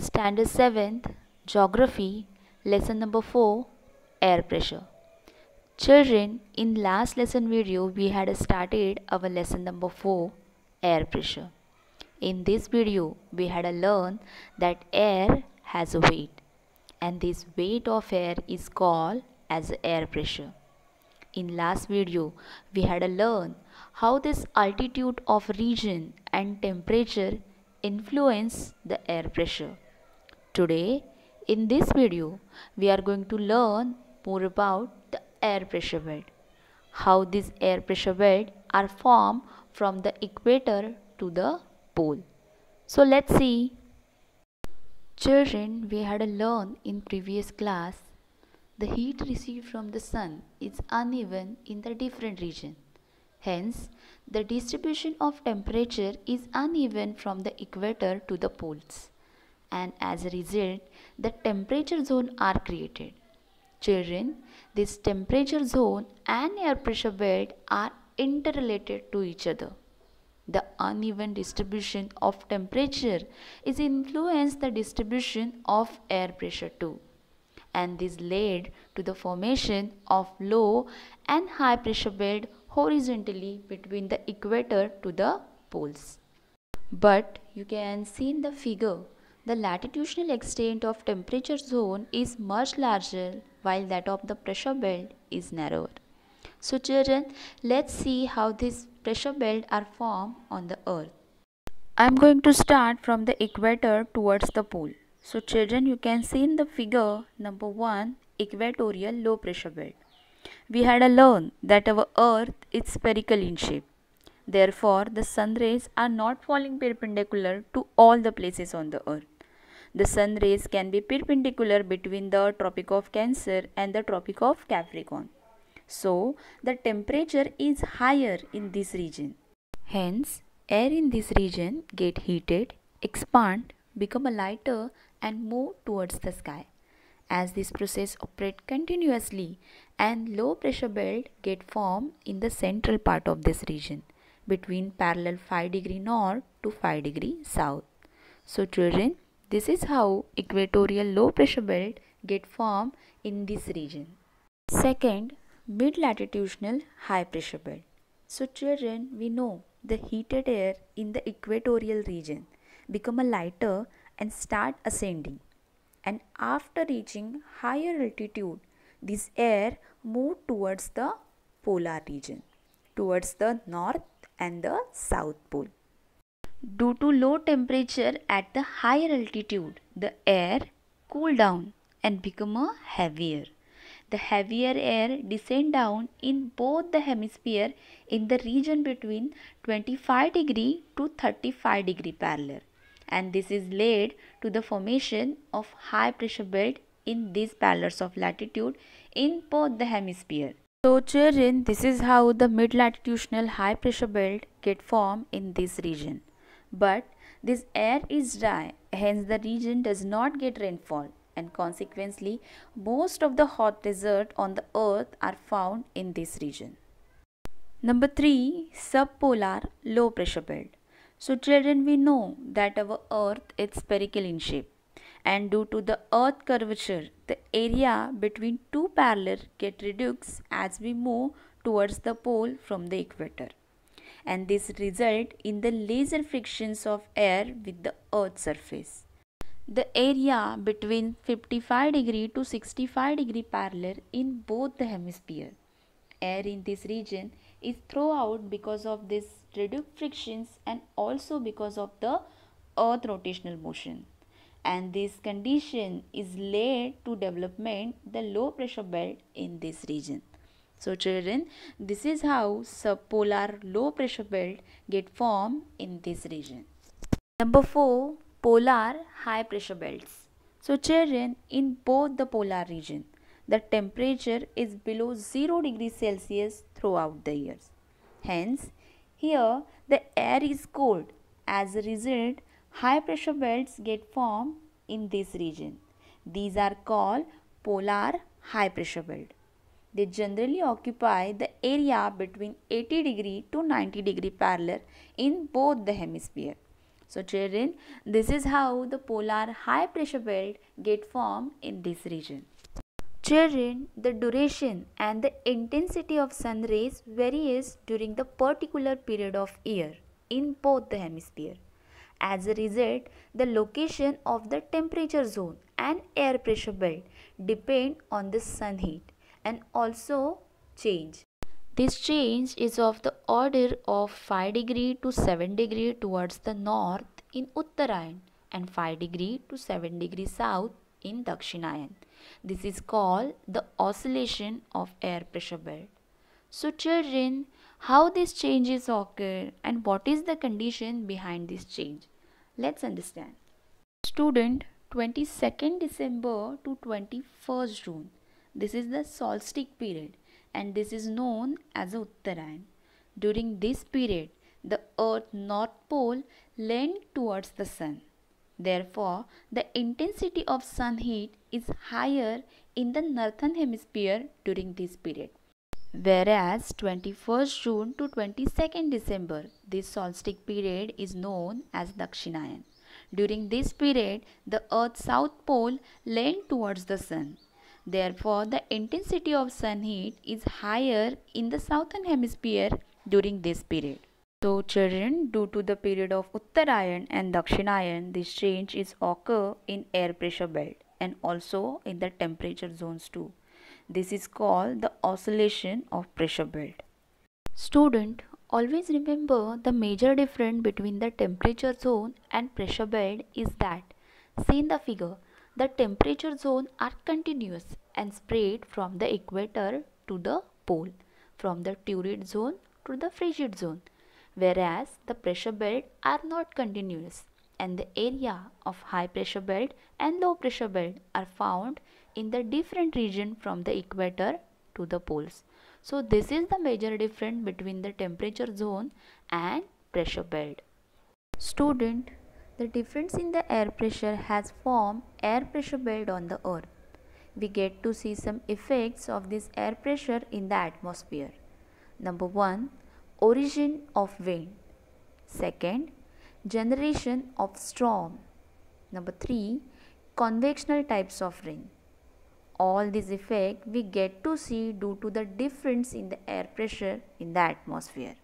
Standard 7th, Geography, Lesson number 4, Air Pressure. Children, in last lesson video we had started our lesson number 4, Air Pressure. In this video we had learned that air has a weight and this weight of air is called as air pressure. In last video we had learned how this altitude of region and temperature influence the air pressure. Today, in this video, we are going to learn more about the air pressure belt. How these air pressure belts are formed from the equator to the pole. So let's see. Children, we had learned in previous class, the heat received from the sun is uneven in the different region. Hence, the distribution of temperature is uneven from the equator to the poles, and as a result the temperature zone are created. Children, this temperature zone and air pressure belt are interrelated to each other. The uneven distribution of temperature is influence the distribution of air pressure too, and this led to the formation of low and high pressure belt horizontally between the equator to the poles. But you can see in the figure, the latitudinal extent of temperature zone is much larger while that of the pressure belt is narrower. So children, let's see how these pressure belts are formed on the earth. I am going to start from the equator towards the pole. So children, you can see in the figure number 1, equatorial low pressure belt. We had learned that our earth is spherical in shape. Therefore, the sun rays are not falling perpendicular to all the places on the earth. The sun rays can be perpendicular between the Tropic of Cancer and the Tropic of Capricorn. So, the temperature is higher in this region. Hence, air in this region get heated, expand, become a lighter and move towards the sky. As this process operates continuously and low pressure belt get formed in the central part of this region between parallel 5 degree north to 5 degree south. So children, this is how equatorial low pressure belt get formed in this region. Second, mid-latitudinal high pressure belt. So children, we know the heated air in the equatorial region become a lighter and start ascending. And after reaching higher altitude, this air move towards the polar region, towards the north and the south pole. Due to low temperature at the higher altitude, the air cool down and become heavier. The heavier air descend down in both the hemisphere in the region between 25 degree to 35 degree parallel, and this is led to the formation of high pressure belt in these parallels of latitude in both the hemisphere. So children, this is how the mid-latitudinal high pressure belt get formed in this region. But this air is dry, hence the region does not get rainfall, and consequently most of the hot desert on the earth are found in this region. Number 3, subpolar low pressure belt. So children, we know that our earth is spherical in shape, and due to the earth curvature, the area between two parallel get reduced as we move towards the pole from the equator, and this result in the laser frictions of air with the earth's surface. The area between 55 degree to 65 degree parallel in both the hemisphere. Air in this region is thrown out because of this reduced frictions and also because of the earth rotational motion, and this condition is led to development the low pressure belt in this region. So children, this is how subpolar low pressure belt get formed in this region. Number 4, polar high pressure belts. So children, in both the polar region, the temperature is below 0 degrees Celsius throughout the years. Hence, here the air is cold. As a result, high pressure belts get formed in this region. These are called polar high pressure belt. They generally occupy the area between 80 degree to 90 degree parallel in both the hemisphere. So children, this is how the polar high pressure belt get formed in this region. Children, the duration and the intensity of sun rays varies during the particular period of year in both the hemisphere. As a result, the location of the temperature zone and air pressure belt depend on the sun heat and also change. This change is of the order of 5 degree to 7 degree towards the north in Uttarayan and 5 degree to 7 degree south in Dakshinayan. This is called the oscillation of air pressure belt. So children, how these changes occur and what is the condition behind this change? Let's understand. Student, 22nd December to 21st June. This is the solstice period and this is known as Uttarayan. During this period, the Earth's north pole leans towards the sun. Therefore, the intensity of sun heat is higher in the northern hemisphere during this period. Whereas 21st June to 22nd December, this solstice period is known as Dakshinayan. During this period, the Earth's south pole leans towards the sun. Therefore, the intensity of sun heat is higher in the southern hemisphere during this period. So children, due to the period of Uttarayan and Dakshinayan, this change is occur in air pressure belt and also in the temperature zones too. This is called the oscillation of pressure belt. Student, always remember the major difference between the temperature zone and pressure belt is that, see in the figure, the temperature zone are continuous and spread from the equator to the pole, from the torrid zone to the frigid zone, whereas the pressure belt are not continuous and the area of high pressure belt and low pressure belt are found in the different region from the equator to the poles. So this is the major difference between the temperature zone and pressure belt. Student, the difference in the air pressure has formed air pressure belt on the earth. We get to see some effects of this air pressure in the atmosphere. Number 1, origin of wind. Second, generation of storm. Number 3, convectional types of rain. All these effects we get to see due to the difference in the air pressure in the atmosphere.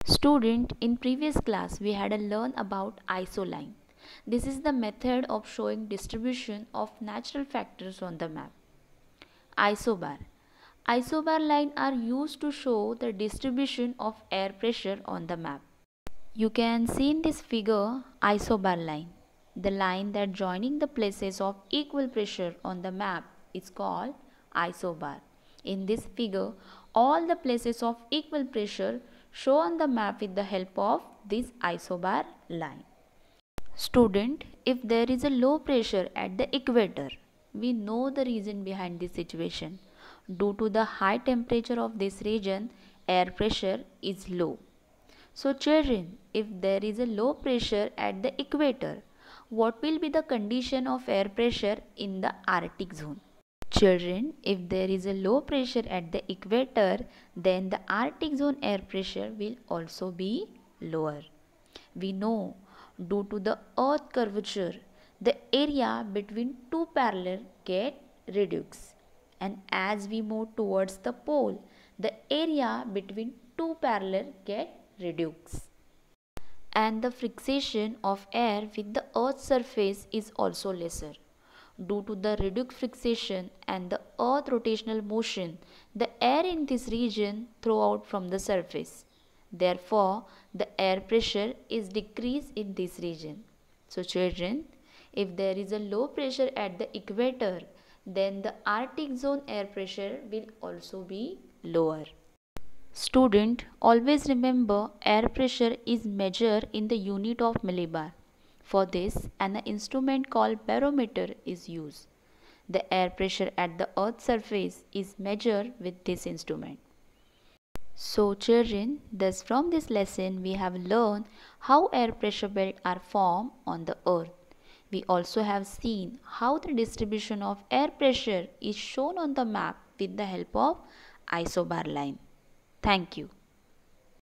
Student, in previous class we had learned about isoline. This is the method of showing distribution of natural factors on the map. Isobar. Isobar lines are used to show the distribution of air pressure on the map. You can see in this figure isobar line. The line that joining the places of equal pressure on the map is called isobar. In this figure, all the places of equal pressure show on the map with the help of this isobar line. Student, if there is a low pressure at the equator, we know the reason behind this situation. Due to the high temperature of this region, air pressure is low. So children, if there is a low pressure at the equator, what will be the condition of air pressure in the Arctic zone? Children, if there is a low pressure at the equator, then the Arctic zone air pressure will also be lower. We know due to the earth curvature, the area between two parallel get reduced. And as we move towards the pole, the area between two parallel get reduced. And the friction of air with the earth's surface is also lesser. Due to the reduced friction and the earth rotational motion, the air in this region throw out from the surface. Therefore, the air pressure is decreased in this region. So children, if there is a low pressure at the equator, then the Arctic zone air pressure will also be lower. Student, always remember air pressure is measured in the unit of millibar. For this, an instrument called barometer is used. The air pressure at the earth's surface is measured with this instrument. So children, thus from this lesson we have learned how air pressure belts are formed on the earth. We also have seen how the distribution of air pressure is shown on the map with the help of isobar line. Thank you.